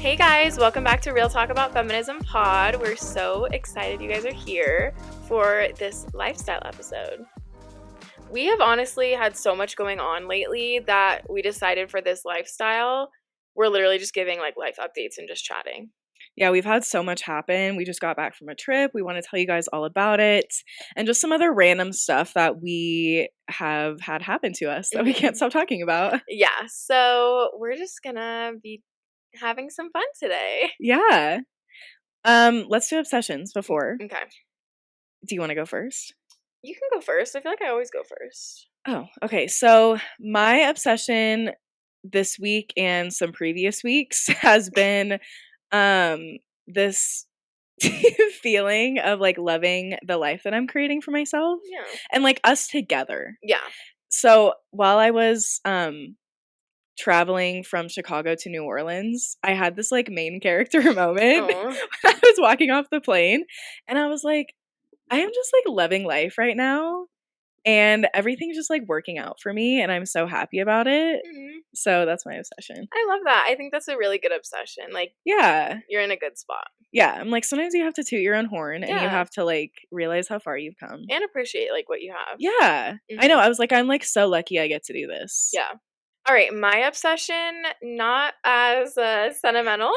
Hey guys, welcome back to Real Talk About Feminism Pod. We're so excited you guys are here for this lifestyle episode. We have honestly had so much going on lately that we decided for this lifestyle, we're literally just giving like life updates and just chatting. Yeah, we've had so much happen. We just got back from a trip. We want to tell you guys all about it and just some other random stuff that we have had happen to us that we can't stop talking about. Yeah, so we're just gonna be having some fun today. Yeah. Let's do obsessions before. Okay. Do you want to go first? You can go first. I feel like I always go first. Oh, okay. So my obsession this week and some previous weeks has been this feeling of like loving the life that I'm creating for myself and like us together. Yeah. So while I was traveling from Chicago to New Orleans, I had this like main character moment when I was walking off the plane, and I was like, I am just like loving life right now, and everything's just like working out for me, and I'm so happy about it. Mm-hmm. So that's my obsession. I love that. I think that's a really good obsession. Like, yeah, you're in a good spot. Yeah, I'm like, sometimes you have to toot your own horn and you have to like realize how far you've come and appreciate like what you have. Yeah. I know. I was like, I'm like so lucky I get to do this. Yeah. All right, my obsession, not as sentimental.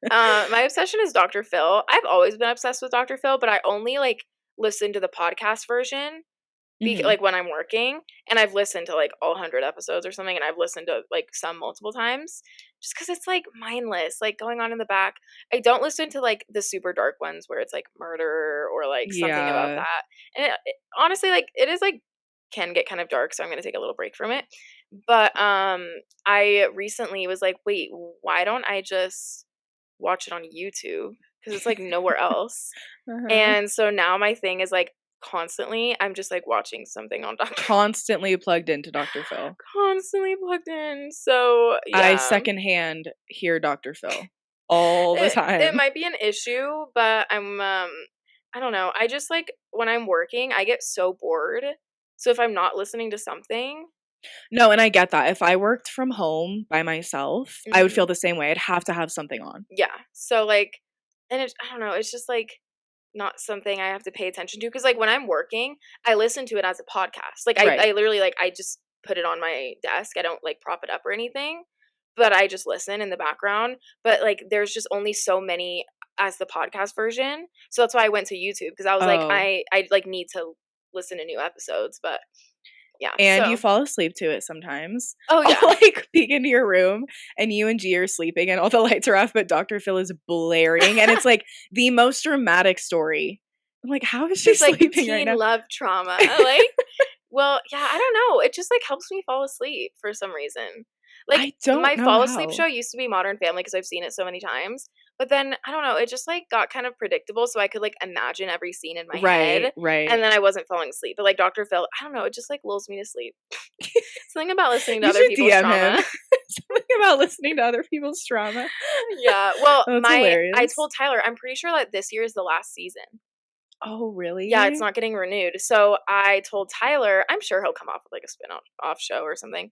My obsession is Dr. Phil. I've always been obsessed with Dr. Phil, but I only like listen to the podcast version like when I'm working, and I've listened to like all 100 episodes or something, and I've listened to like some multiple times just because it's like mindless, like going on in the back. I don't listen to like the super dark ones where it's like murder or like something about that. And it, honestly, like it is like can get kind of dark, so I'm gonna take a little break from it. But I recently was like, wait, why don't I just watch it on YouTube? Because it's like nowhere else. And so now my thing is like constantly I'm just like watching something on Dr. Constantly plugged into Dr. Phil. Constantly plugged in. So yeah. I secondhand hear Dr. Phil all the time. It might be an issue, but I'm I don't know. I just like when I'm working, I get so bored. So if I'm not listening to something. No, and I get that. If I worked from home by myself, I would feel the same way. I'd have to have something on. Yeah. So like, and it, I don't know, it's just like not something I have to pay attention to, because like when I'm working, I listen to it as a podcast. Like I literally like I just put it on my desk. I don't like prop it up or anything, but I just listen in the background. But like there's just only so many as the podcast version, so that's why I went to YouTube, because I was like I like need to listen to new episodes. But yeah, and you fall asleep to it sometimes. Oh yeah. I'll like peek into your room and you and G are sleeping and all the lights are off, but Dr. Phil is blaring, and it's like the most dramatic story. I'm like, how is she sleeping like teen right now? Love trauma. Like, well, yeah, I don't know. It just like helps me fall asleep for some reason. Like I don't my know fall asleep show used to be Modern Family because I've seen it so many times. But then I don't know, it just like got kind of predictable, so I could like imagine every scene in my head. Right. And then I wasn't falling asleep. But like Dr. Phil, I don't know, it just like lulls me to sleep. Something about listening to other people's trauma. Something about listening to other people's trauma. Yeah. Well, hilarious. I told Tyler, I'm pretty sure that this year is the last season. Oh, really? Yeah, it's not getting renewed. So I told Tyler, I'm sure he'll come off with like a spin-off show or something.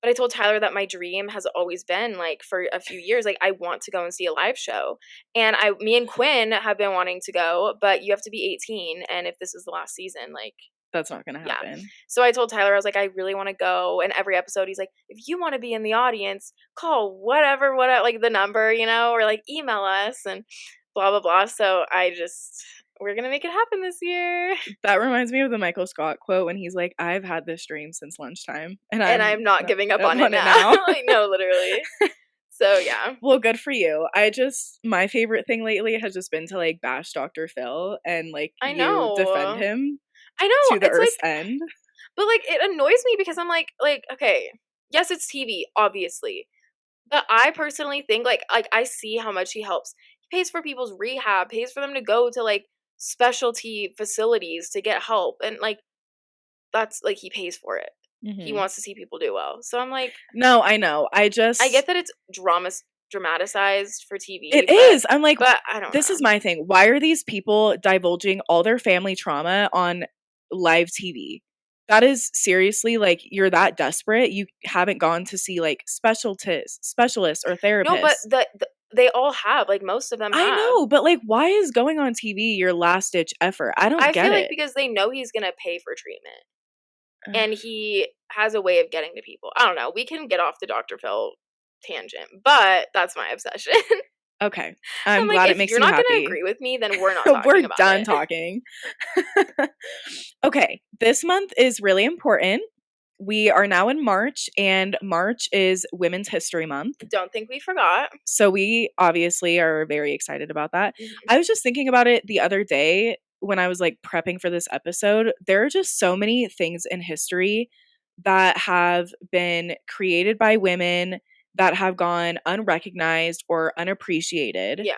But I told Tyler that my dream has always been like for a few years, like I want to go and see a live show. And me and Quinn have been wanting to go, but you have to be 18. And if this is the last season, like that's not going to happen. Yeah. So I told Tyler, I was like, I really want to go. And every episode, he's like, if you want to be in the audience, call whatever, like the number, you know, or like email us and blah, blah, blah. So we're going to make it happen this year. That reminds me of the Michael Scott quote when he's like, I've had this dream since lunchtime. And I'm not giving up on it now. Like, no, literally. So, yeah. Well, good for you. My favorite thing lately has just been to like bash Dr. Phil and like defend him. I know. To the earth's end. But like, it annoys me because I'm like, okay, yes, it's TV, obviously. But I personally think like I see how much he helps. He pays for people's rehab, pays for them to go to like specialty facilities to get help, and like that's like he pays for it. He wants to see people do well. So I'm like, no, I know. I get that it's dramatized for TV. It is. I'm like, but I don't know. This is my thing. Why are these people divulging all their family trauma on live TV? That is seriously like, you're that desperate. You haven't gone to see like specialists or therapists. No, but They all have, like, most of them I have. know, but, like, why is going on TV your last ditch effort? I don't I get feel like it. because they know he's gonna pay for treatment, and he has a way of getting to people. I don't know, we can get off the Dr. Phil tangent, but that's my obsession. Okay. I'm I'm like, glad it if makes you're you not gonna happy. agree with me, then we're not talking We're about done it. talking. Okay, this month is really important. We are now in March, and March is Women's History Month. Don't think we forgot. So we obviously are very excited about that. Mhm. I was just thinking about it the other day when I was like prepping for this episode. There are just so many things in history that have been created by women that have gone unrecognized or unappreciated. Yeah.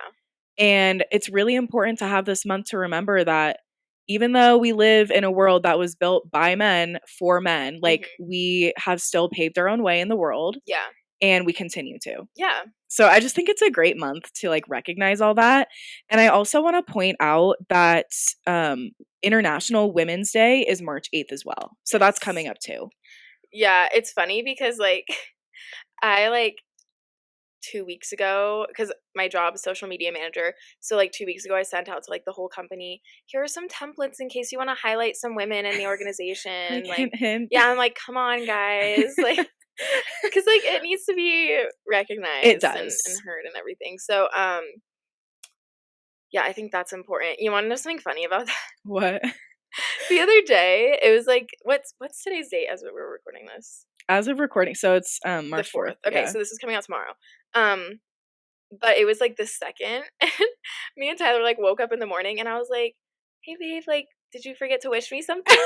And it's really important to have this month to remember that even though we live in a world that was built by men for men, like Mhm. we have still paved our own way in the world Yeah. and we continue to. Yeah. So I just think it's a great month to like recognize all that. And I also want to point out that International Women's Day is March 8th as well. So that's Yes. coming up too. Yeah, it's funny because, like, I, like, 2 weeks ago, because my job is social media manager, so, like, 2 weeks ago, I sent out to, like, the whole company, "Here are some templates in case you wanna highlight some women in the Like organization," like hint hint. yeah, I'm like, "Come on, guys," like, because like, it needs to be It recognized and does. heard and everything, so, yeah, I think that's important. You wanna know something funny about that? What? The other day, it was like what's today's date as we're recording this? As of recording, so it's The March 4th. 4th. Okay, Yeah. so this is coming out tomorrow. Um, but it was, like, the 2nd, and me and Tyler, like, woke up in the morning, and I was like, "Hey, babe, like, did you forget to wish me something?"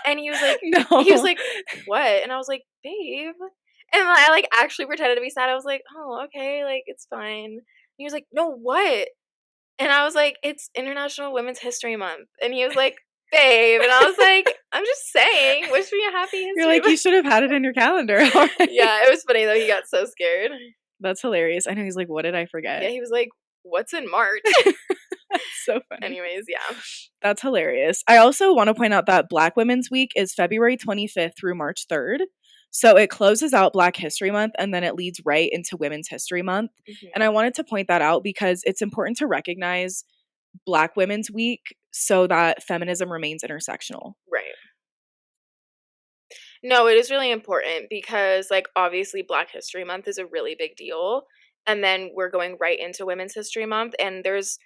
And he was No. like, "What?" And I was like, "Babe." And I, like, actually pretended to be sad. I was like, "Oh, okay, like, it's fine." And he was like, "No, what?" And I was like, "It's International Women's History Month." And he was like, "Babe." And I was like, "I'm just saying, wish me a happy You're history like, "You month." should have had it in your calendar already." Yeah, it was funny though, he got so scared. That's hilarious. I know he's like, "What did I Yeah, forget?" he was like, "What's in March?" That's so funny. Anyways, yeah. That's hilarious. I also want to point out that Black Women's Week is February 25th through March 3rd. So it closes out Black History Month and then it leads right into Women's History Month. And Mhm. I wanted to point that out because it's important to recognize Black Women's Week so that feminism remains intersectional. Right. No, it is really important because, like, obviously Black History Month is a really big deal, and then we're going right into Women's History Month, and there's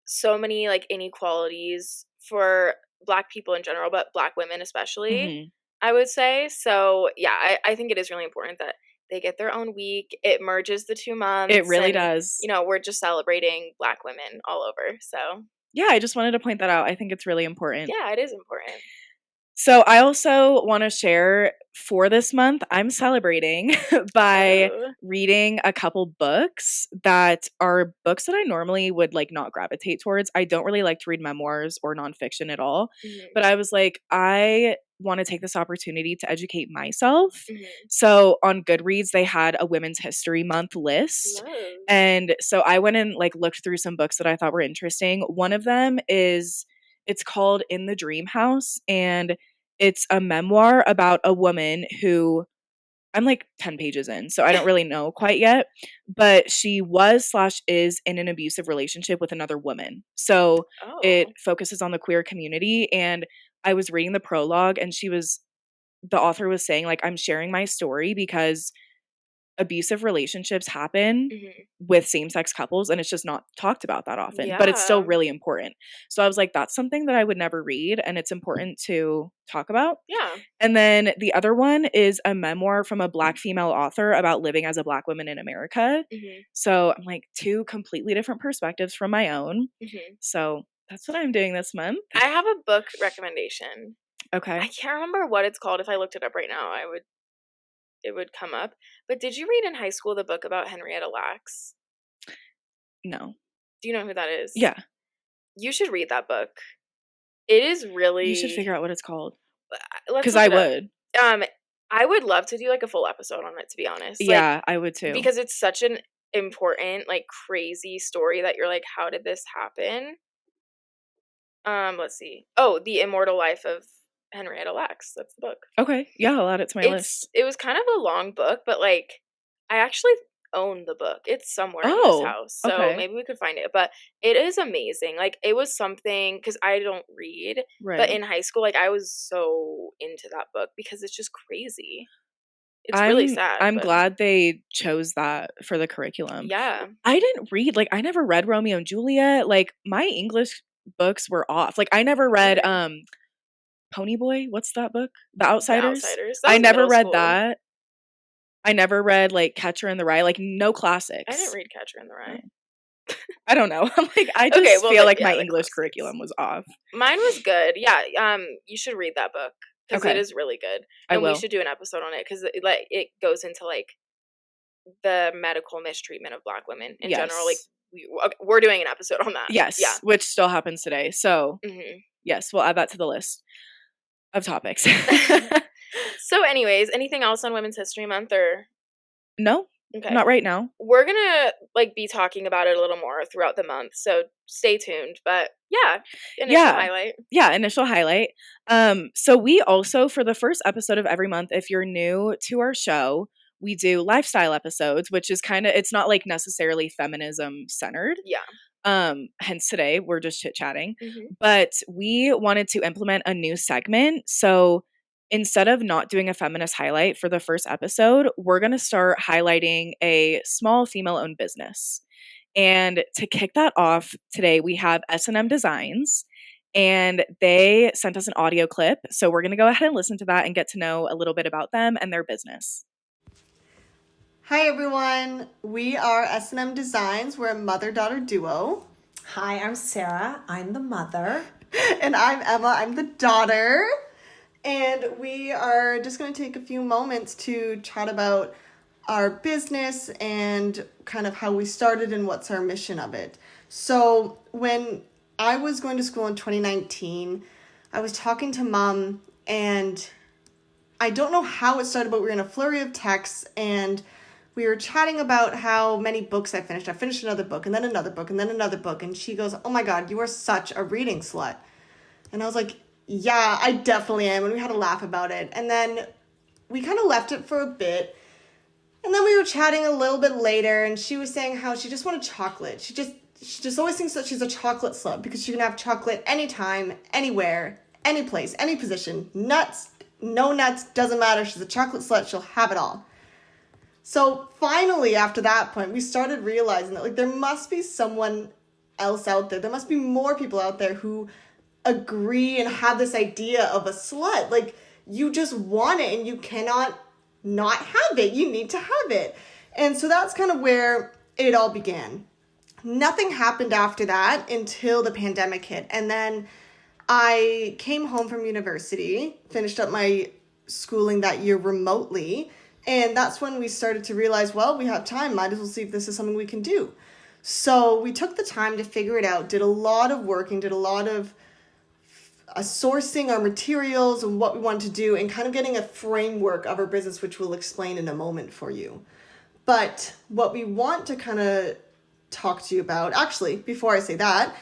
so many, like, inequalities for Black people in general, but Black women especially, Mhm. I would say. So, yeah, I think it is really important that they get their own week. It merges the 2 It months, really and, does. we're just celebrating Black women all over. So, Yeah, I just wanted to point that out. I think it's really important. yeah, it is important. So I also want to share for this month, I'm celebrating by Oh. reading a couple books that are books that I normally would like not gravitate towards. I don't really like to read memoirs or nonfiction at all. Mhm. But I was like, I want to take this opportunity to educate myself. Mhm. So on Goodreads, they had a Women's History Month list. Love. And so I went and like looked through some books that I thought were interesting. One of them is it's called In the Dream House, and it's a memoir about a woman who I'm like 10 pages in, so I don't really know quite yet, but she was slash is in an abusive relationship with another woman. So it Oh. focuses on the queer community. And I was reading the prologue, and the author was saying, like, I'm sharing my story because abusive relationships happen Mhm. with same-sex couples and it's just not talked about that often, but it's still Yeah. really important. So I was like, that's something that I would never read and it's important to talk about. Yeah. And then the other one is a memoir from a Black female author about living as a Black woman in America. Mhm. So I'm like, two completely different perspectives from my own. Mhm. So that's what I'm doing this month. I have a book recommendation. I Okay. can't remember what it's called. If I looked it up right now, it would come up. But did you read in high school the book about Henrietta Lacks? No. Do you know who that is? Yeah. You should read that book. It is You should really figure out what it's called. let's Because look I it up. would. Um, I would love to do, like, a full episode on it, to be honest, like, Yeah, I would too. because it's such an important, like, crazy story that you're like, "How did this happen?" Let's see. Oh, The Immortal Life of Henrietta Lacks, that's the book. Okay. Yeah, I'll add it to my list. It was kind of a long book, but, like, I actually own the book. It's somewhere in this Oh, house, so okay. maybe we could find it. But it is amazing. Like, it was something because I don't read, but Right. in high school, like, I was so into that book because it's just crazy. It's really I'm sad, I'm but glad they chose that for the curriculum. yeah. I didn't read, like, I never read Romeo and Juliet. Like, my English books were off. Like, I never read Really? Ponyboy. What's that book? The The Outsiders. Outsiders. That I was never middle read school. that. I never read, like, Catcher in the Rye, like, no I didn't classics. read Catcher in the Oh. Rye. I don't know. I'm like, I Okay, just well, feel like my the English classics. curriculum was off. Mine was good. Yeah, you should read that book because it Okay, is really good, I and we will. should do an episode on it because it goes into, like, the medical mistreatment of Black women in general. Like, Yes. we're doing an episode on that. Yeah. Yes, which still happens today. So, Mhm. yes, we'll add that to the list of topics. So, anyways, anything else on Women's History Month or No, okay. not right now. We're gonna, like, be talking about it a little more throughout the month, so stay tuned. But yeah, initial Yeah. highlight. Yeah, initial highlight. So we also, for the first episode of every month, if you're new to our show, we do lifestyle episodes, which is kind of, it's not like necessarily feminism centered. Yeah. Hence today we're just chit chatting, Mhm. but we wanted to implement a new segment. So instead of not doing a feminist highlight for the first episode, we're going to start highlighting a small female owned business. And to kick that off today, we have S&M Designs, and they sent us an audio clip. So we're going to go ahead and listen to that and get to know a little bit about them and their business. Hi everyone, we are S&M Designs. We're a mother-daughter duo. Hi, I'm Sarah. I'm the mother. And I'm Emma, I'm the daughter. And we are just going to take a few moments to chat about our business and kind of how we started and what's our mission of it. So when I was going to school in 2019, I was talking to Mom, and I don't know how it started, but we were in a flurry of texts, and we were chatting about how many books I finished. I finished another book, and then another book, and then another book. And she goes, "Oh my God, you are such a reading slut." And I was like, "Yeah, I definitely am." And we had a laugh about it. And then we kind of left it for a bit. And then we were chatting a little bit later, and she was saying how she just wanted chocolate. She just always thinks that she's a chocolate slut because she can have chocolate anytime, anywhere, any place, any position. Nuts, no nuts, doesn't matter. She's a chocolate slut. She'll have it all. So finally, after that point, we started realizing that, like, there must be someone else out there. There must be more people out there who agree and have this idea of a slut. Like, you just want it and you cannot not have it. You need to have it. And so that's kind of where it all began. Nothing happened after that until the pandemic hit. And then I came home from university, finished up my schooling that year remotely. And that's when we started to realize, well, we have time. Might as well see if this is something we can do. So we took the time to figure it out, did a lot of work and did a lot of sourcing our materials and what we wanted to do and kind of getting a framework of our business, which we'll explain in a moment for you. But what we want to kind of talk to you about, actually, before I say that,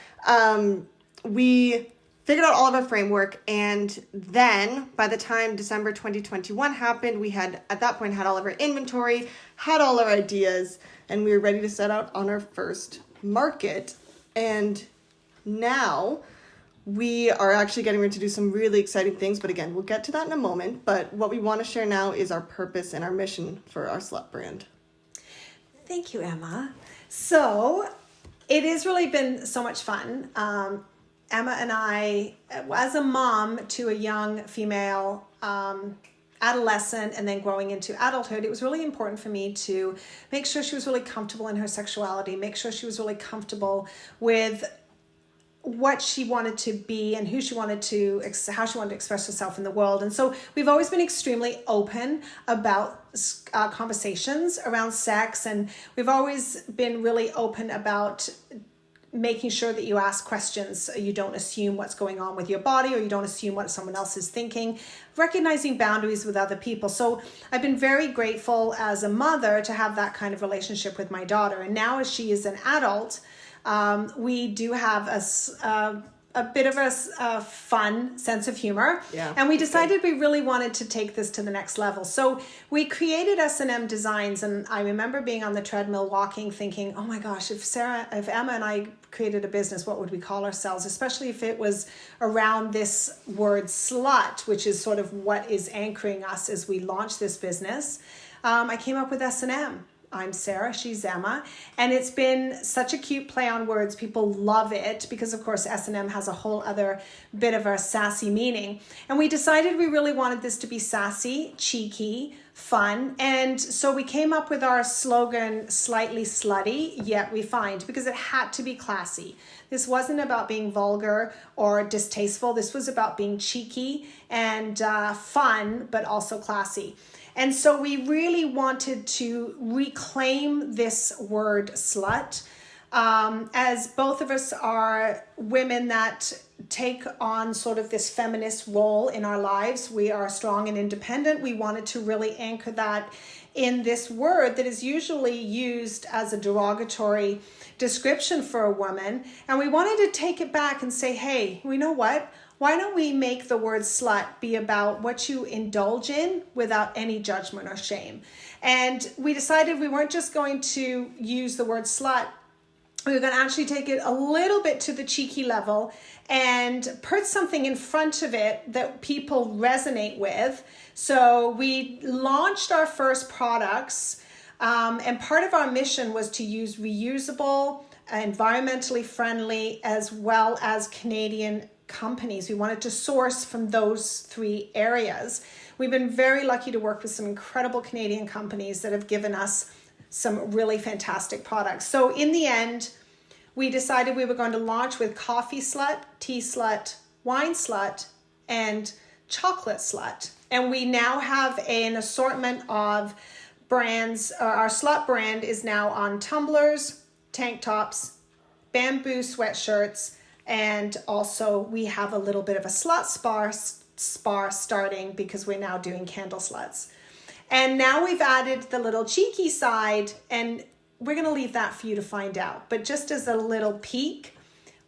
we figured out all of our framework, and then by the time December 2021 happened, we had, at that point, had all of our inventory, had all our ideas, and we were ready to set out on our first market. And now we are actually getting ready to do some really exciting things, but again, we'll get to that in a moment. But what we want to share now is our purpose and our mission for our slut brand. Thank you, Emma. So it has really been so much fun. Emma and I, as a mom to a young female adolescent and then growing into adulthood, it was really important for me to make sure she was really comfortable in her sexuality, make sure she was really comfortable with what she wanted to be and who she wanted to, how she wanted to express herself in the world. And so we've always been extremely open about conversations around sex, and we've always been really open about making sure that you ask questions. You don't assume what's going on with your body, or you don't assume what someone else is thinking, recognizing boundaries with other people. So I've been very grateful as a mother to have that kind of relationship with my daughter. And now as she is an adult, we do have a bit of a fun sense of humor. Yeah, And we decided we really wanted to take this to the next level. So we created S&M Designs, and I remember being on the treadmill walking thinking, oh my gosh, if Emma and I created a business, what would we call ourselves? Especially if it was around this word slut, which is sort of what is anchoring us as we launch this business. I came up with S&M. I'm Sarah, she's Emma, and it's been such a cute play on words. People love it because, of course, S&M has a whole other bit of a sassy meaning. And we decided we really wanted this to be sassy, cheeky, fun, and so we came up with our slogan, slightly slutty, yet refined, because it had to be classy. This wasn't about being vulgar or distasteful. This was about being cheeky and fun, but also classy. And so we really wanted to reclaim this word slut, as both of us are women that take on sort of this feminist role in our lives. We are strong and independent. We wanted to really anchor that in this word that is usually used as a derogatory description for a woman. And we wanted to take it back and say, hey, you know what? Why don't we make the word slut be about what you indulge in without any judgment or shame? And we decided we weren't just going to use the word slut. We were going to actually take it a little bit to the cheeky level and put something in front of it that people resonate with. So we launched our first products, and part of our mission was to use reusable, environmentally friendly, as well as Canadian companies. We wanted to source from those three areas. We've been very lucky to work with some incredible Canadian companies that have given us some really fantastic products. So in the end, we decided we were going to launch with coffee slut, tea slut, wine slut, and chocolate slut. And we now have an assortment of brands. Our slut brand is now on tumblers, tank tops, bamboo sweatshirts, and also we have a little bit of a slut spa starting because we're now doing candle sluts. And now we've added the little cheeky side, and we're going to leave that for you to find out. But just as a little peek,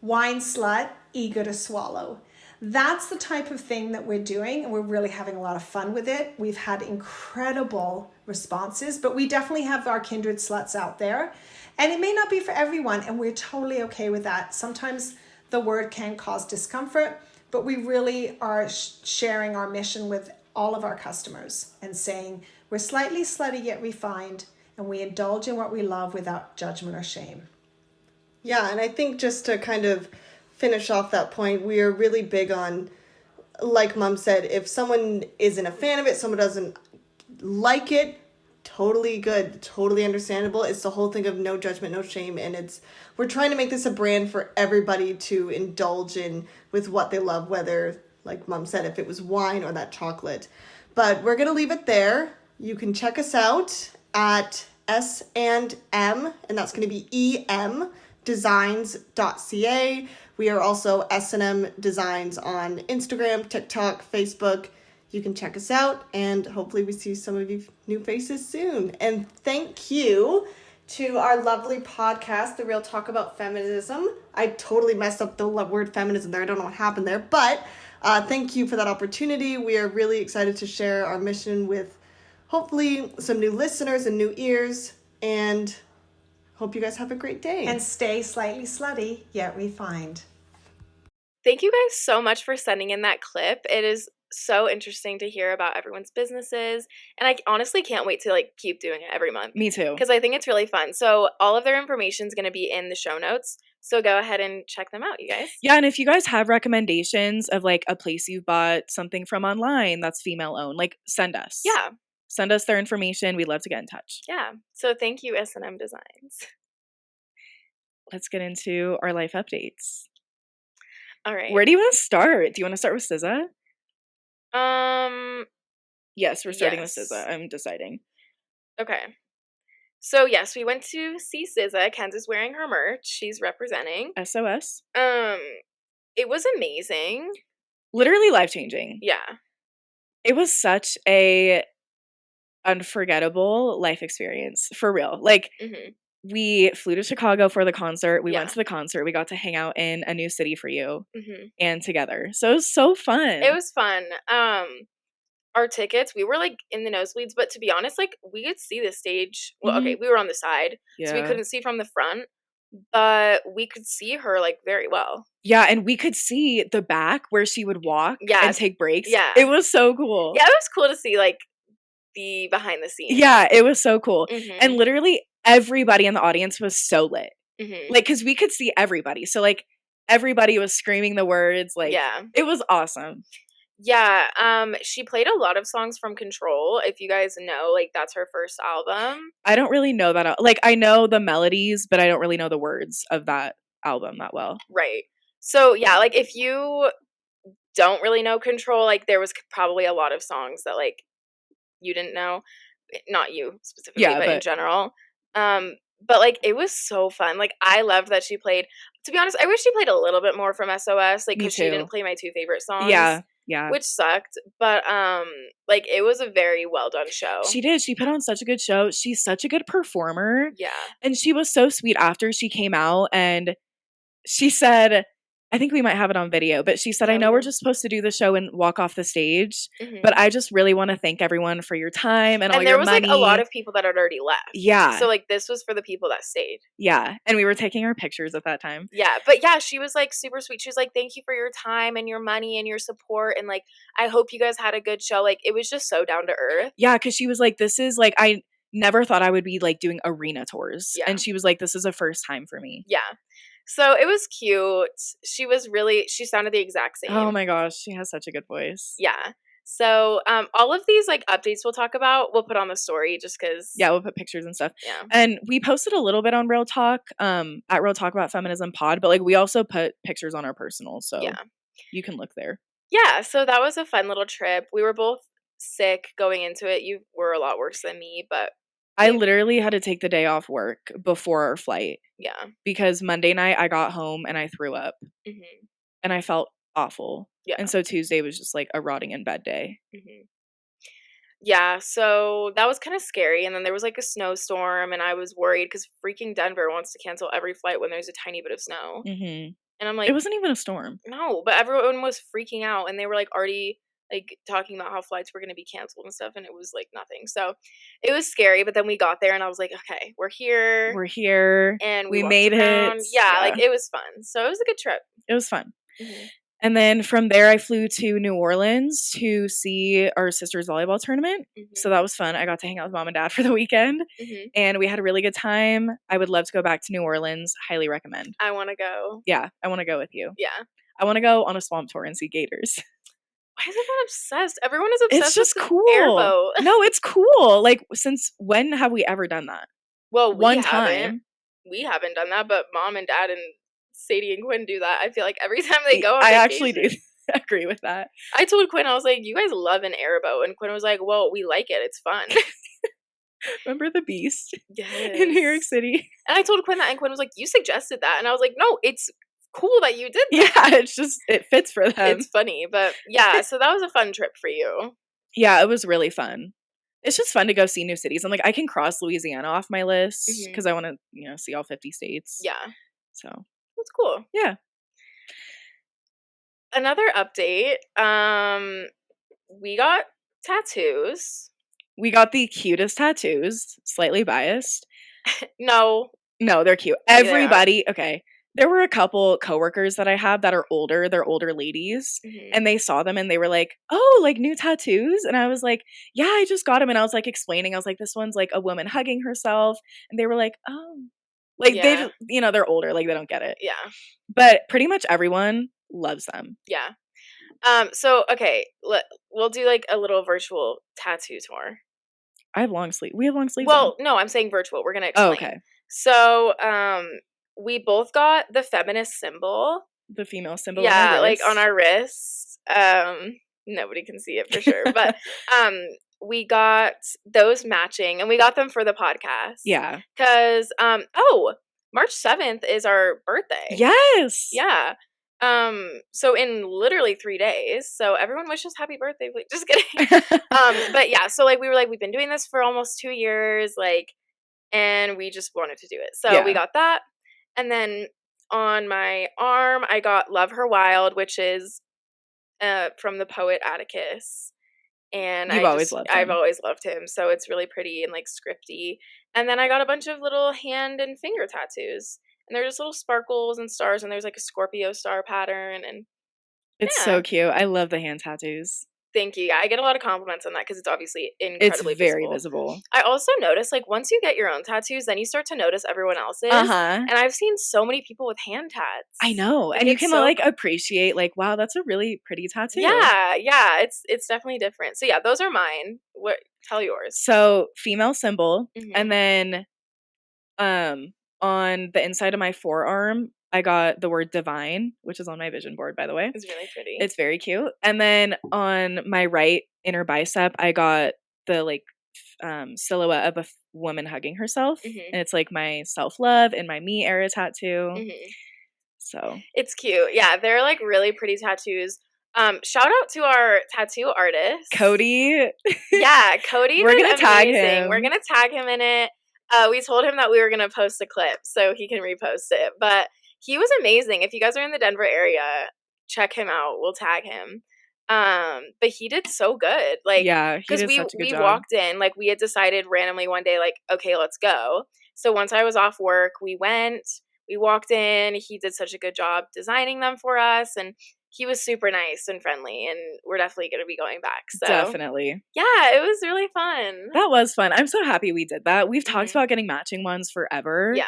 wine slut, eager to swallow. That's the type of thing that we're doing, and we're really having a lot of fun with it. We've had incredible responses, but we definitely have our kindred sluts out there. And it may not be for everyone, and we're totally okay with that. Sometimes the word can cause discomfort, but we really are sharing our mission with all of our customers and saying we're slightly slutty yet refined, and we indulge in what we love without judgment or shame. Yeah, and I think just to kind of finish off that point, we are really big on, like Mom said, if someone isn't a fan of it, someone doesn't like it, totally good, totally understandable. It's the whole thing of no judgment, no shame, and we're trying to make this a brand for everybody to indulge in with what they love, whether, like Mom said, if it was wine or that chocolate. But we're going to leave it there. You can check us out at S&M, and that's going to be emdesigns.ca. We are also S&M Designs on Instagram, TikTok, Facebook. You can check us out, and hopefully we see some of you new faces soon. And thank you to our lovely podcast, The Real Talk About Feminism. I totally messed up the word feminism there. I don't know what happened there, but thank you for that opportunity. We are really excited to share our mission with hopefully some new listeners and new ears, and hope you guys have a great day. And stay slightly slutty, yet refined. Thank you guys so much for sending in that clip. It is so interesting to hear about everyone's businesses, and I honestly can't wait to keep doing it every month. Me too. Because I think it's really fun. So all of their information is going to be in the show notes. So go ahead and check them out, you guys. Yeah, and if you guys have recommendations of a place you've bought something from online that's female owned, send us. Yeah. Send us their information. We'd love to get in touch. Yeah. So thank you, S&M Designs. Let's get into our life updates. All right. Where do you want to start? Do you want to start with SZA? Yes, we're starting with SZA. I'm deciding. Okay. So yes, we went to see SZA. Kenzie's wearing her merch. She's representing. SOS. It was amazing. Literally life-changing. Yeah. It was such a unforgettable life experience. For real. we flew to Chicago for the concert. We Yeah. went to the concert. We got to hang out in A New City for You Mhm. and together. So it was so fun. It was fun. Our tickets, we were like in the nosebleeds, but to be honest, like we could see the stage. Well, okay, we were on the side, so we Yeah. couldn't see from the front, but we could see her like very well. Yeah, and we could see the back where she would walk and Yes. take breaks. Yeah. It was so cool. Yeah, it was cool to see like the behind the scenes. Yeah, it was so cool. Mhm. And literally everybody in the audience was so lit. Mhm. Like, because we could see everybody. So, like, everybody was screaming the words. Like, Yeah. it was awesome. Yeah, she played a lot of songs from Control. If you guys know, like that's her first album. I don't really know that. Like, I know the melodies, but I don't really know the words of that album that well. Right. So, yeah, like if you don't really know Control, like there was probably a lot of songs that like you didn't know. Not you specifically, Yeah, but in general. But like it was so fun. Like I loved that she played. To be honest, I wish she played a little bit more from SOS, like Me because she too. didn't play my two favorite songs. Yeah. Which sucked, but like it was a very well done show. She did. She put on such a good show. She's such a good performer. Yeah. And she was so sweet after she came out and she said, I think we might have it on video, but she said, I know we're just supposed to do the show and walk off the stage, but I just really want to thank everyone for your time and all your money. And there was like a lot of people that had already left. Yeah. So like this was for the people that stayed. Yeah. And we were taking our pictures at that time. Yeah. But yeah, she was like super sweet. She was like, thank you for your time and your money and your support. And like, I hope you guys had a good show. Like it was just so down to earth. Yeah. Cause she was like, this is like, I never thought I would be like doing arena tours. Yeah. And she was like, this is a first time for me. Yeah. So it was cute. She sounded the exact same. Oh my gosh, she has such a good voice. Yeah. So all of these like updates we'll talk about, we'll put on the story just because. Yeah, we'll put pictures and stuff. Yeah. And we posted a little bit on Real Talk, at Real Talk About Feminism Pod, but like we also put pictures on our personal, so yeah, you can look there. Yeah, so that was a fun little trip. We were both sick going into it. You were a lot worse than me, but I literally had to take the day off work before our flight. Yeah. Because Monday night I got home and I threw up. Mm-hmm. And I felt awful. Yeah. And so Tuesday was just like a rotting in bed day. Mm-hmm. Yeah, so that was kind of scary. And then there was like a snowstorm and I was worried because freaking Denver wants to cancel every flight when there's a tiny bit of snow. Mm-hmm. And I'm like... It wasn't even a storm. No, but everyone was freaking out and they were like already... like talking about how flights were going to be canceled and stuff, and it was like nothing. So it was scary, but then we got there and I was like, okay, we're here and we made around. it. Yeah, like it was fun. So it was a good trip. It was fun. Mm-hmm. And then from there I flew to New Orleans to see our sister's volleyball tournament. Mm-hmm. So that was fun. I got to hang out with mom and dad for the weekend. Mm-hmm. And we had a really good time. I would love to go back to New Orleans. Highly recommend. I want to go. Yeah, I want to go with you. Yeah, I want to go on a swamp tour and see gators. Why is everyone obsessed? Everyone is obsessed. It's just with cool. Airboat. No, it's cool. Like, since when have we ever done that? Well, one time. We haven't done that, but mom and dad and Sadie and Quinn do that. I feel like every time they go on I vacation. actually do agree with that. I told Quinn, I was like, you guys love an airboat. And Quinn was like, well, we like it. It's fun. Remember the Beast? Yes. In New York City? And I told Quinn that, and Quinn was like, you suggested that. And I was like, no, it's cool that you did that. Yeah, it's just, it fits for them. It's funny, but yeah, so that was a fun trip for you. Yeah, it was really fun. It's just fun to go see new cities. I'm like, I can cross Louisiana off my list because I want to, see all 50 states. Yeah. So. That's cool. Yeah. Another update, we got tattoos. We got the cutest tattoos, slightly biased. No, they're cute. Everybody, okay. There were a couple coworkers that I have that are older. They're older ladies. Mm-hmm. And they saw them and they were like, oh, like new tattoos? And I was like, yeah, I just got them. And I was like explaining. I was like, this one's like a woman hugging herself. And they were like, oh. Like they just, they're older. Like they don't get it. Yeah. But pretty much everyone loves them. Yeah. So, okay. We'll do like a little virtual tattoo tour. I have long sleeves. We have long sleeves. Well, no, I'm saying virtual. We're going to explain. Oh, okay. So, we both got the feminist symbol. The female symbol. Yeah, like on our wrists. Nobody can see it for sure. But we got those matching and we got them for the podcast. Yeah. Because March 7th is our birthday. Yes. Yeah. So in literally 3 days. So everyone wish us happy birthday. Just kidding. But yeah, so like we were like, we've been doing this for almost 2 years, like. and we just wanted to do it. So we got that. And then on my arm, I got Love Her Wild, which is from the poet Atticus. And I've always loved him. So it's really pretty and like scripty. And then I got a bunch of little hand and finger tattoos. And they're just little sparkles and stars, and there's like a Scorpio star pattern, and it's so cute. I love the hand tattoos. Thank you. Yeah, I get a lot of compliments on that because it's obviously incredibly very visible. I also notice, like, once you get your own tattoos, then you start to notice everyone else's. And I've seen so many people with hand tats. I know. Like, and you can like appreciate, like, wow, that's a really pretty tattoo. Yeah, it's definitely different. So yeah, those are mine. Tell yours. So female symbol, and then on the inside of my forearm, I got the word divine, which is on my vision board, by the way. It's really pretty. It's very cute. And then on my right inner bicep, I got the like silhouette of a woman hugging herself. And it's like my self-love and my me era tattoo. So it's cute. Yeah, they're like really pretty tattoos. Shout out to our tattoo artist, Cody. Yeah, Cody. We're gonna tag him. We're gonna tag him in it. We told him that we were gonna post a clip so he can repost it. But he was amazing. If you guys are in the Denver area, check him out. We'll tag him. But he did so good. Like, yeah, he did such a good job. We walked in, like, we had decided randomly one day, like, okay, let's go. So once I was off work, we walked in. He did such a good job designing them for us, and he was super nice and friendly, and we're definitely going to be going back. So definitely. Yeah, it was really fun. That was fun. I'm so happy we did that. We've talked about getting matching ones forever. Yeah.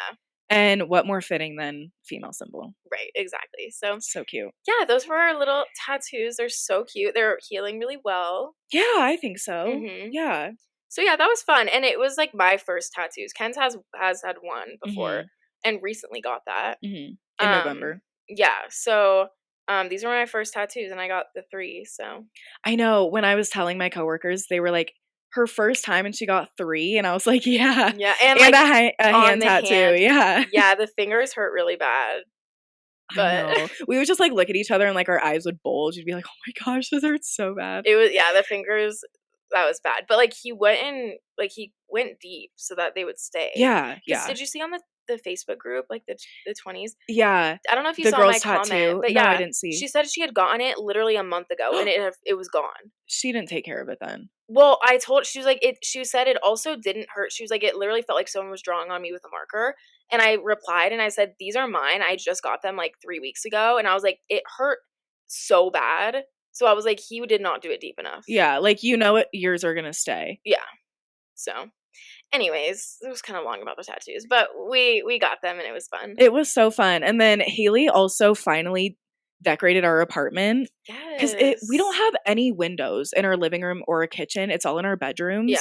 And what more fitting than female symbol? Right, exactly. So cute. Yeah, those were our little tattoos. They're so cute. They're healing really well. Yeah, I think so. Yeah. So yeah, that was fun. And it was like my first tattoos. Ken's has had one before and recently got that. In November. Yeah. So these were my first tattoos, and I got the 3, so. I know. When I was telling my coworkers, they were like, her first time, and she got 3, and I was like, yeah. Yeah, and like a hand tattoo. Yeah. Yeah, the fingers hurt really bad. But we would just like look at each other and like our eyes would bulge. You'd be like, oh my gosh, this hurts so bad. It was, yeah, the fingers, that was bad. But like he went deep so that they would stay. Yeah. Yeah. Did you see on the Facebook group, like the 20s? Yeah. I don't know if you saw my comment, but yeah, I didn't see. She said she had gotten it literally a month ago, and it was gone. She didn't take care of it then. Well, she was like, she said it also didn't hurt. She was like, it literally felt like someone was drawing on me with a marker. And I replied and I said, these are mine. I just got them like 3 weeks ago. And I was like, it hurt so bad. So I was like, he did not do it deep enough. Yeah, like, you know what, yours are gonna stay. Yeah. So anyways, it was kind of long about the tattoos, but we got them and it was fun. It was so fun. And then Haley also finally decorated our apartment. Yes. Because we don't have any windows in our living room or a kitchen. It's all in our bedrooms. Yeah.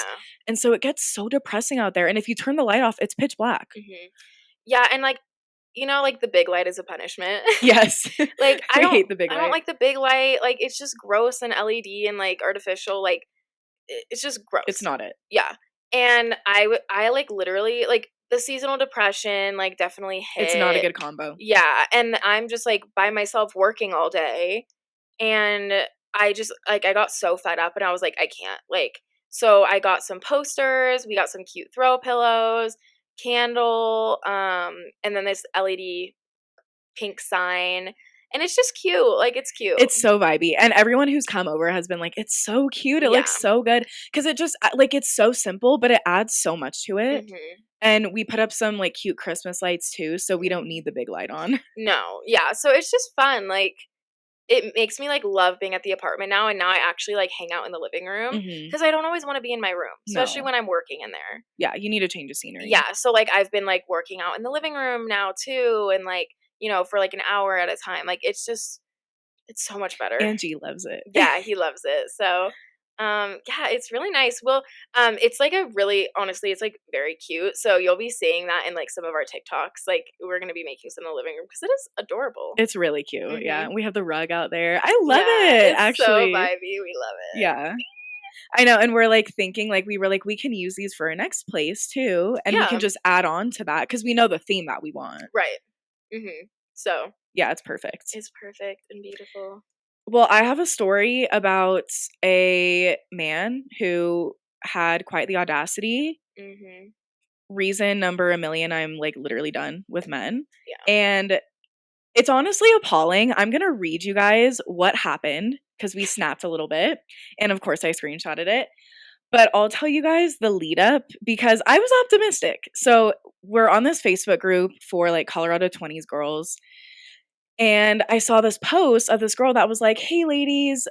And so it gets so depressing out there. And if you turn the light off, it's pitch black. Yeah, and like, you know, like the big light is a punishment. Yes. Like I hate the big light. I don't like the big light. Like it's just gross and LED and like artificial. Like it's just gross. It's not it. Yeah. And I like literally like the seasonal depression like definitely hit. It's not a good combo. Yeah, and I'm just like by myself working all day, and I just like I got so fed up, and I was like I can't like. So I got some posters. We got some cute throw pillows, candle, and then this LED pink sign. And it's just cute. Like, it's cute. It's so vibey. And everyone who's come over has been like, it's so cute. It looks so good. Because it just, like, it's so simple, but it adds so much to it. And we put up some, like, cute Christmas lights, too. So we don't need the big light on. No. Yeah. So it's just fun. Like, it makes me, like, love being at the apartment now. And now I actually, like, hang out in the living room. Because I don't always want to be in my room. Especially when I'm working in there. Yeah. You need a change of scenery. Yeah. So, like, I've been, like, working out in the living room now, too. And, like, you know, for like an hour at a time. Like it's so much better. Angie loves it. Yeah, he loves it. So yeah, it's really nice. Well, it's like honestly, it's like very cute. So you'll be seeing that in like some of our TikToks. Like we're gonna be making some in the living room because it is adorable. It's really cute. Yeah. We have the rug out there. I love it. It's actually. So vibey. We love it. Yeah. I know, and we're like thinking like we were like we can use these for our next place too, and we can just add on to that because we know the theme that we want. Right. So yeah, it's perfect. It's perfect and beautiful. Well, I have a story about a man who had quite the audacity reason number a million, I'm like literally done with men. Yeah. And it's honestly appalling. I'm going to read you guys what happened because we snapped a little bit. And of course, I screenshotted it. But I'll tell you guys the lead up because I was optimistic. So we're on this Facebook group for like Colorado 20s girls. And I saw this post of this girl that was like, hey, ladies,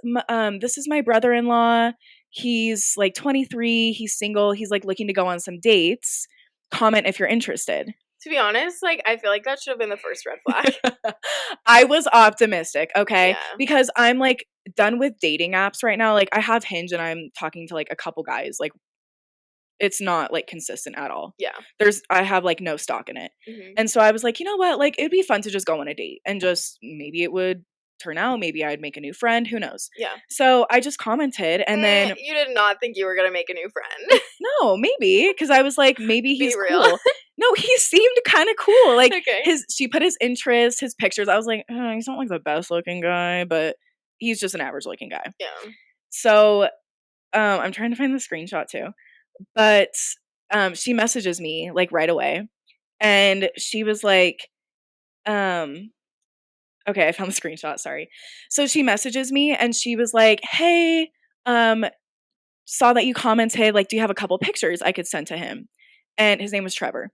this is my brother-in-law. He's like 23. He's single. He's like looking to go on some dates. Comment if you're interested. To be honest, like, I feel like that should have been the first red flag. I was optimistic, okay? Yeah. Because I'm like done with dating apps right now. Like, I have Hinge and I'm talking to like a couple guys. Like, it's not like consistent at all. Yeah. I have like no stock in it. Mm-hmm. And so I was like, you know what? Like, it'd be fun to just go on a date and just maybe it would turn out. Maybe I'd make a new friend. Who knows? Yeah. So I just commented and then. You did not think you were going to make a new friend. No, maybe. Because I was like, maybe he's real. cool. No, he seemed kind of cool. Like, Okay. she put his interest, his pictures. I was like, he's not like the best looking guy, but he's just an average looking guy. Yeah. So I'm trying to find the screenshot too. But she messages me like right away. And she was like, okay, I found the screenshot, sorry. So she messages me and she was like, hey, saw that you commented, like, do you have a couple pictures I could send to him? And his name was Trevor.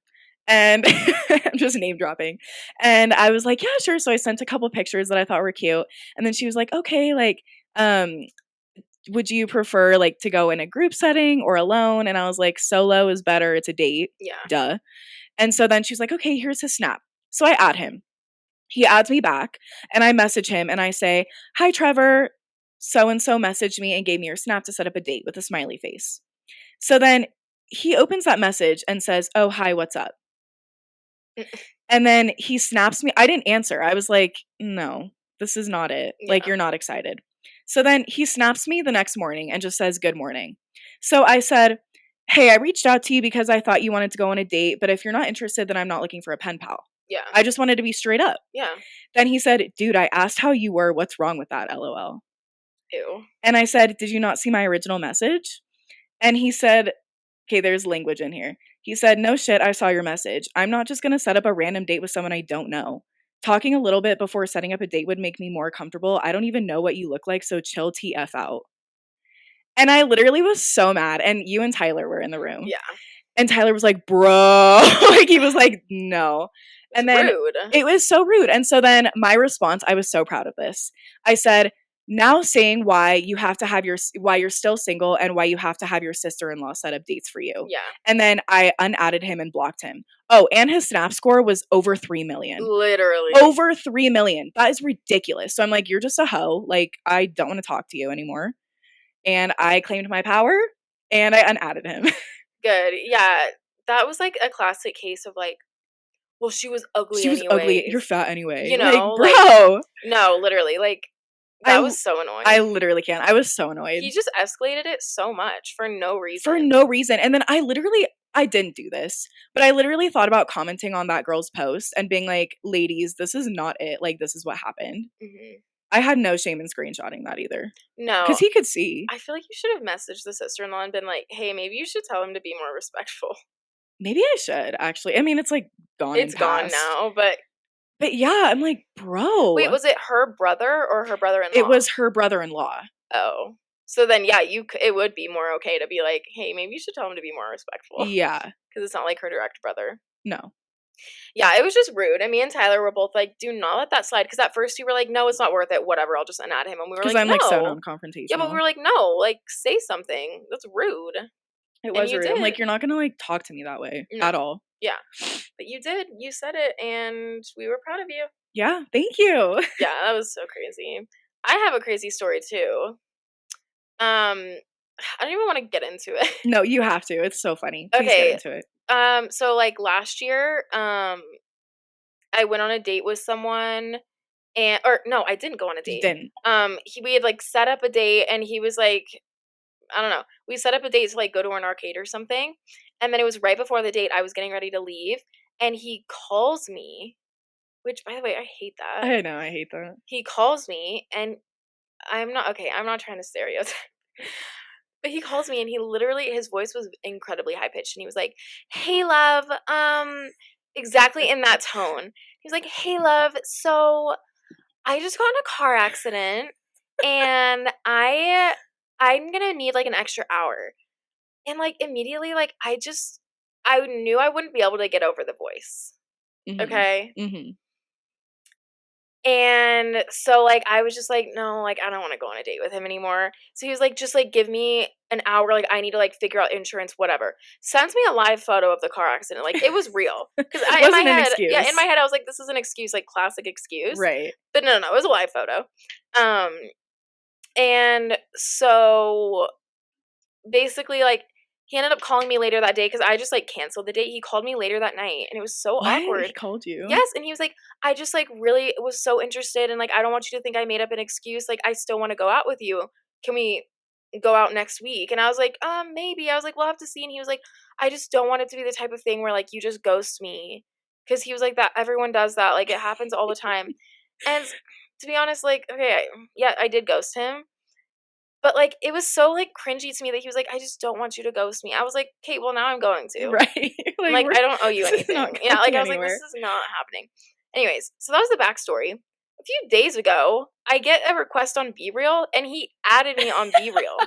And I'm just name dropping. And I was like, yeah, sure. So I sent a couple pictures that I thought were cute. And then she was like, okay, like, would you prefer like to go in a group setting or alone? And I was like, solo is better. It's a date. Yeah. Duh. And so then she's like, okay, here's his snap. So I add him. He adds me back and I message him and I say, hi, Trevor. So-and-so messaged me and gave me your snap to set up a date with a smiley face. So then he opens that message and says, oh, hi, what's up? And then he snaps me. I didn't answer. I was like, no, this is not it. Yeah. Like, you're not excited. So then he snaps me the next morning and just says, good morning. So I said, hey, I reached out to you because I thought you wanted to go on a date, but if you're not interested, then I'm not looking for a pen pal. Yeah. I just wanted to be straight up. Yeah. Then he said, dude, I asked how you were. What's wrong with that? LOL. Ew. And I said, did you not see my original message? And he said, okay, there's language in here. He said, no shit, I saw your message. I'm not just going to set up a random date with someone I don't know. Talking a little bit before setting up a date would make me more comfortable. I don't even know what you look like, so chill TF out. And I literally was so mad. And you and Tyler were in the room. Yeah. And Tyler was like, bro. Like, he was like, no. And then rude. It was so rude. And so then my response, I was so proud of this. I said, now saying why you're still single and why you have to have your sister-in-law set up dates for you. Yeah. And then I unadded him and blocked him. Oh, and his snap score was over 3 million. Literally. Over 3 million. That is ridiculous. So I'm like, you're just a hoe. Like, I don't want to talk to you anymore. And I claimed my power and I unadded him. Good. Yeah. That was like a classic case of like, well, she was ugly. She was ugly. You're fat anyway. You know, like, bro. No, literally. Like, that was so annoying. I literally can't. I was so annoyed. He just escalated it so much for no reason. For no reason. And then I didn't do this, but I literally thought about commenting on that girl's post and being like, ladies, this is not it. Like, this is what happened. Mm-hmm. I had no shame in screenshotting that either. No. Because he could see. I feel like you should have messaged the sister-in-law and been like, hey, maybe you should tell him to be more respectful. Maybe I should, actually. I mean, it's like gone. It's gone now, but yeah, I'm like, bro. Wait, was it her brother or her brother-in-law? It was her brother-in-law. Oh. So then, yeah, it would be more okay to be like, hey, maybe you should tell him to be more respectful. Yeah. Because it's not like her direct brother. No. Yeah, it was just rude. And me and Tyler were both like, do not let that slide. Because at first you were like, no, it's not worth it. Whatever, I'll just unadd him. And we were like, no. Because I'm like so non-confrontational. Yeah, but we were like, no, like, say something. That's rude. It was rude. Did. I'm like, you're not going to like talk to me that way at all. Yeah. But you did. You said it. And we were proud of you. Yeah, thank you. Yeah, that was so crazy. I have a crazy story too. I don't even want to get into it. No, you have to. It's so funny. Please get into it. So like last year, I went on a date with someone I didn't go on a date. You didn't. We had like set up a date and he was like, I don't know. We set up a date to like go to an arcade or something. And then it was right before the date. I was getting ready to leave and he calls me, which by the way, I hate that. I know. I hate that. He calls me and I'm not trying to stereotype. But he calls me and he literally, his voice was incredibly high pitched and he was like, "Hey love, exactly in that tone." He's like, "Hey love, so I just got in a car accident and I'm gonna need like an extra hour." And like immediately, like I knew I wouldn't be able to get over the voice. Okay. Mm-hmm. And so, like, I was just like, no, like, I don't want to go on a date with him anymore. So he was like, just like, give me an hour. Like, I need to like figure out insurance, whatever. Sends me a live photo of the car accident. Like, it was real. Because in my Wasn't an head, excuse. yeah, in my head, I was like, this is an excuse, like, classic excuse. Right. But no, it was a live photo. And so basically, like, he ended up calling me later that day because I just like canceled the date. He called me later that night and it was so What? awkward. He called you? Yes, and he was like, I just like really was so interested and like I don't want you to think I made up an excuse. Like I still want to go out with you. Can we go out next week? And I was like, maybe. I was like, we'll have to see. And he was like, I just don't want it to be the type of thing where like you just ghost me. Because he was like that everyone does that. Like it happens all the time. And to be honest, like, okay, yeah, I did ghost him. But, like, it was so, like, cringy to me that he was like, "I just don't want you to ghost me." I was like, "Okay, well, now I'm going to." Right. Like, I don't owe you this is anything. not Yeah, like, going I was like, anywhere. "This is not happening." Anyways, so that was the backstory. A few days ago, I get a request on BeReal, and he added me on BeReal.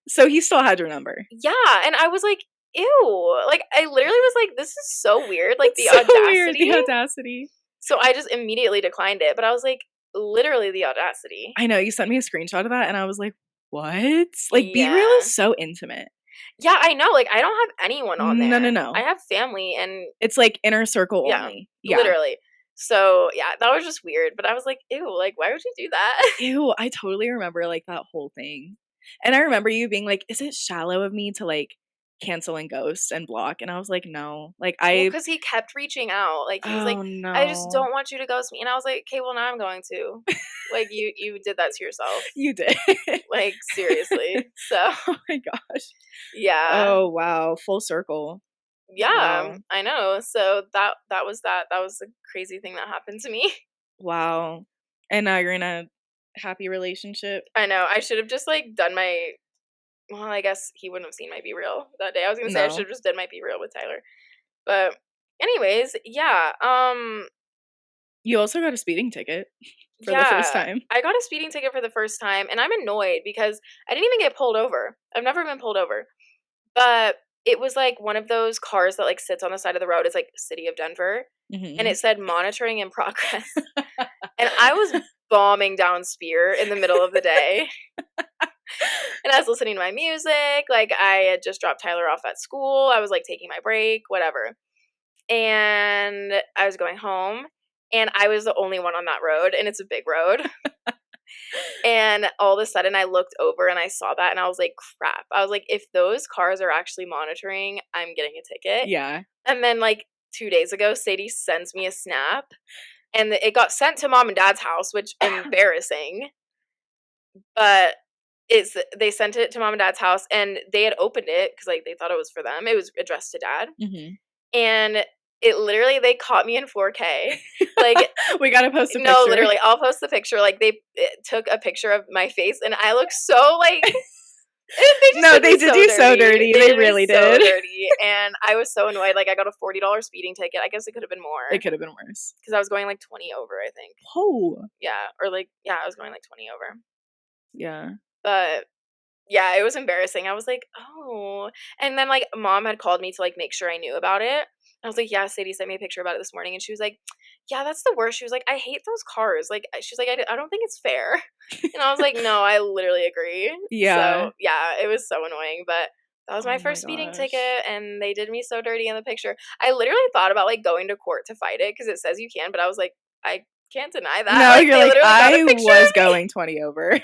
So he still had your number. Yeah, and I was like, "Ew." Like, I literally was like, "This is so weird." Like, the It's so audacity. weird, the audacity. So I just immediately declined it, but I was like, literally the audacity. I know, you sent me a screenshot of that, and I was like, what? Like, Yeah. BeReal is so intimate. Yeah, I know. Like, I don't have anyone on there. No. I have family and It's like inner circle only. Yeah. Literally. So, yeah, that was just weird. But I was like, ew, like, why would you do that? Ew, I totally remember, like, that whole thing. And I remember you being like, is it shallow of me to, like, cancel and ghost and block? And I was like, no. Like, Because he kept reaching out. Like, he was like, no. I just don't want you to ghost me. And I was like, okay, well, now I'm going to. Like, you did that to yourself. You did. Like, seriously. So. Oh my gosh. Yeah. Oh, wow. Full circle. Yeah, Wow. I know. So that was that. That was a crazy thing that happened to me. Wow. And now you're in a happy relationship. I know. I should have just like done my. Well, I guess he wouldn't have seen my Be Real that day. I was gonna say I No. should have just done my Be Real with Tyler. But anyways, yeah. You also got a speeding ticket for the first time. I got a speeding ticket for the first time, and I'm annoyed because I didn't even get pulled over. I've never been pulled over, but it was like one of those cars that like sits on the side of the road. It's like City of Denver, and it said monitoring in progress, and I was bombing down Spear in the middle of the day. And I was listening to my music. Like, I had just dropped Tyler off at school. I was, like, taking my break, whatever. And I was going home. And I was the only one on that road. And it's a big road. And all of a sudden, I looked over and I saw that. And I was like, crap. I was like, if those cars are actually monitoring, I'm getting a ticket. Yeah. And then, like, 2 days ago, Sadie sends me a snap. And it got sent to mom and dad's house, which embarrassing. But they sent it to mom and dad's house, and they had opened it because like they thought it was for them. It was addressed to dad, and it literally they caught me in 4K. Like we gotta post a picture. No, literally, I'll post the picture. Like they took a picture of my face, and I look so like. They did you so dirty. They really did. So dirty, and I was so annoyed. Like I got a $40 speeding ticket. I guess it could have been more. It could have been worse because I was going like 20 over. I think. Oh. Yeah, or like I was going like 20 over. Yeah. But yeah, it was embarrassing. I was like, oh. And then like mom had called me to like make sure I knew about it. I was like, yeah, Sadie sent me a picture about it this morning. And she was like, yeah, that's the worst. She was like, I hate those cars. Like, she's like, I don't think it's fair. And I was like, no, I literally agree. Yeah. So yeah, it was so annoying. But that was my first speeding ticket. And they did me so dirty in the picture. I literally thought about like going to court to fight it because it says you can. But I was like, I can't deny that. No, like, you're like, I was going 20 over.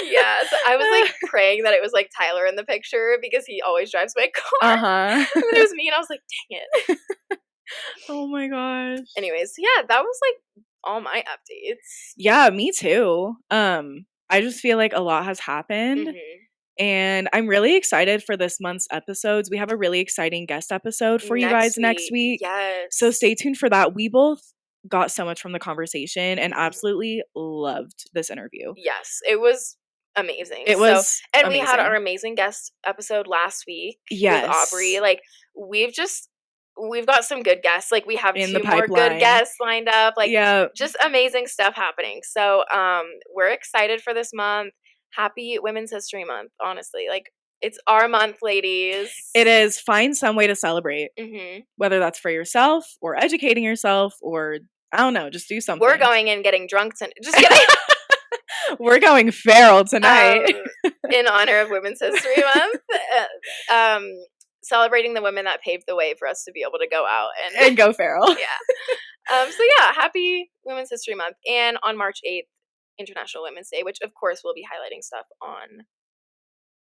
Yeah, so I was like praying that it was like Tyler in the picture because he always drives my car. And it was me, and I was like, dang it. Oh my gosh. Anyways, yeah, that was like all my updates. Yeah, me too. I just feel like a lot has happened. And I'm really excited for this month's episodes. We have a really exciting guest episode for you guys next week. Yes. So stay tuned for that. We both got so much from the conversation and absolutely loved this interview. Yes, it was amazing. It was and amazing. we had our amazing guest episode last week yes. with Aubrey. Like, we've got some good guests. Like, we have in 2 more good guests lined up. Like, yep. just amazing stuff happening. So, we're excited for this month. Happy Women's History Month, honestly. Like, it's our month, ladies. It is. Find some way to celebrate. Mm-hmm. Whether that's for yourself or educating yourself or, I don't know, just do something. We're going and getting drunk tonight. Just kidding. We're going feral tonight. In honor of Women's History Month. Celebrating the women that paved the way for us to be able to go out and go feral. Yeah. So yeah, happy Women's History Month. And on March 8th, International Women's Day, which of course we'll be highlighting stuff on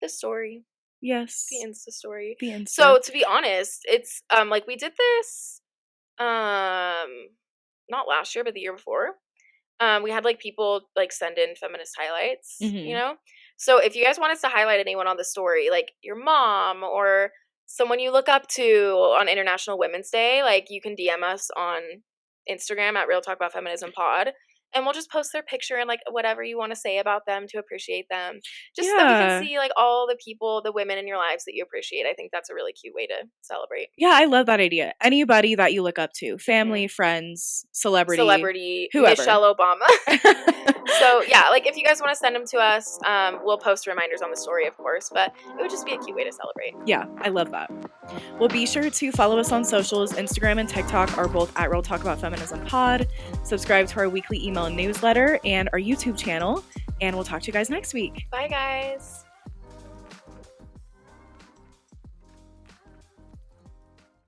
the story. Yes. The Insta story. The Insta. So to be honest, it's like we did this not last year, but the year before. We had like people like send in feminist highlights, you know? So if you guys want us to highlight anyone on the story, like your mom or someone you look up to on International Women's Day, like you can DM us on Instagram at Real Talk About Feminism Pod, and we'll just post their picture and like whatever you want to say about them to appreciate them. Just so that we can see like all the people, the women in your lives that you appreciate. I think that's a really cute way to celebrate. Yeah, I love that idea. Anybody that you look up to, family, friends, celebrity, whoever. Michelle Obama. So yeah, like if you guys want to send them to us, we'll post reminders on the story, of course, but it would just be a cute way to celebrate. Yeah, I love that. Well, be sure to follow us on socials. Instagram and TikTok are both at Real Talk About Feminism Pod. Subscribe to our weekly email and newsletter and our YouTube channel, and we'll talk to you guys next week. Bye, guys.